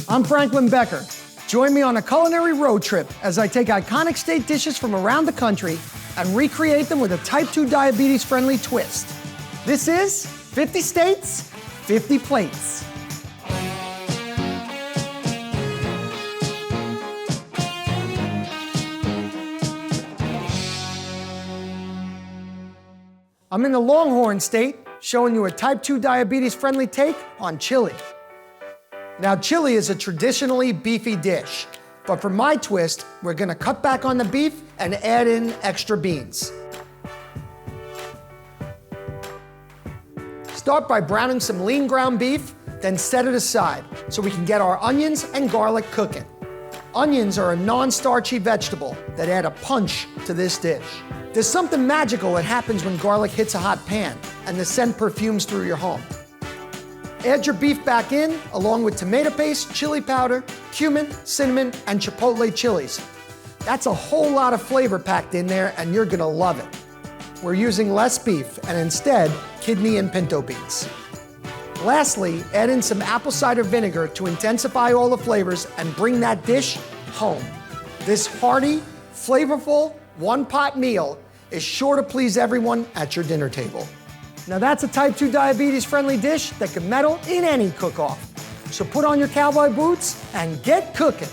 I'm Franklin Becker. Join me on a culinary road trip as I take iconic state dishes from around the country and recreate them with a type 2 diabetes-friendly twist. This is 50 States, 50 Plates. I'm in the Longhorn State, showing you a type 2 diabetes-friendly take on chili. Now, chili is a traditionally beefy dish, but for my twist, we're gonna cut back on the beef and add in extra beans. Start by browning some lean ground beef, then set it aside so we can get our onions and garlic cooking. Onions are a non-starchy vegetable that add a punch to this dish. There's something magical that happens when garlic hits a hot pan and the scent perfumes through your home. Add your beef back in, along with tomato paste, chili powder, cumin, cinnamon, and chipotle chilies. That's a whole lot of flavor packed in there, and you're gonna love it. We're using less beef and instead kidney and pinto beans. Lastly, add in some apple cider vinegar to intensify all the flavors and bring that dish home. This hearty, flavorful, one-pot meal is sure to please everyone at your dinner table. Now that's a type 2 diabetes-friendly dish that can medal in any cook-off. So put on your cowboy boots and get cooking.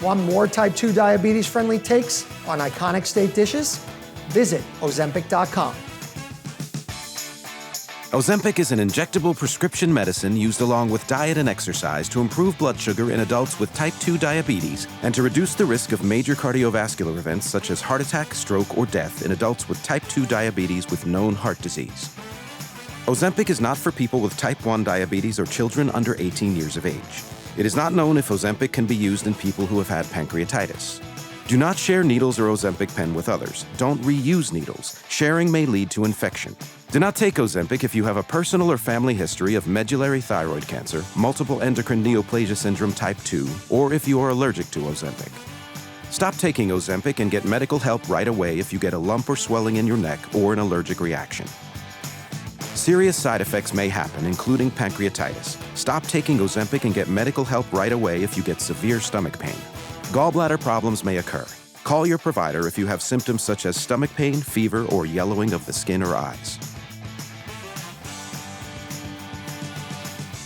Want more type 2 diabetes-friendly takes on iconic state dishes? Visit Ozempic.com. Ozempic is an injectable prescription medicine used along with diet and exercise to improve blood sugar in adults with type 2 diabetes and to reduce the risk of major cardiovascular events such as heart attack, stroke, or death in adults with type 2 diabetes with known heart disease. Ozempic is not for people with type 1 diabetes or children under 18 years of age. It is not known if Ozempic can be used in people who have had pancreatitis. Do not share needles or Ozempic pen with others. Don't reuse needles. Sharing may lead to infection. Do not take Ozempic if you have a personal or family history of medullary thyroid cancer, multiple endocrine neoplasia syndrome type 2, or if you are allergic to Ozempic. Stop taking Ozempic and get medical help right away if you get a lump or swelling in your neck or an allergic reaction. Serious side effects may happen, including pancreatitis. Stop taking Ozempic and get medical help right away if you get severe stomach pain. Gallbladder problems may occur. Call your provider if you have symptoms such as stomach pain, fever, or yellowing of the skin or eyes.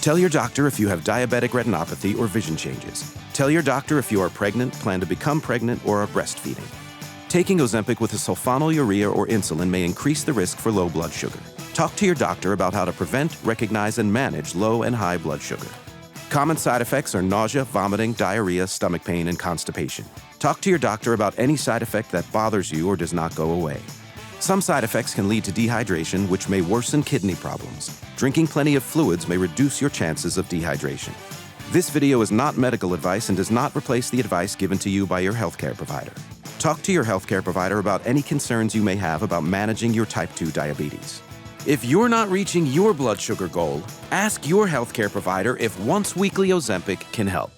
Tell your doctor if you have diabetic retinopathy or vision changes. Tell your doctor if you are pregnant, plan to become pregnant, or are breastfeeding. Taking Ozempic with a sulfonylurea or insulin may increase the risk for low blood sugar. Talk to your doctor about how to prevent, recognize, and manage low and high blood sugar. Common side effects are nausea, vomiting, diarrhea, stomach pain, and constipation. Talk to your doctor about any side effect that bothers you or does not go away. Some side effects can lead to dehydration, which may worsen kidney problems. Drinking plenty of fluids may reduce your chances of dehydration. This video is not medical advice and does not replace the advice given to you by your healthcare provider. Talk to your healthcare provider about any concerns you may have about managing your type 2 diabetes. If you're not reaching your blood sugar goal, ask your healthcare provider if once-weekly Ozempic can help.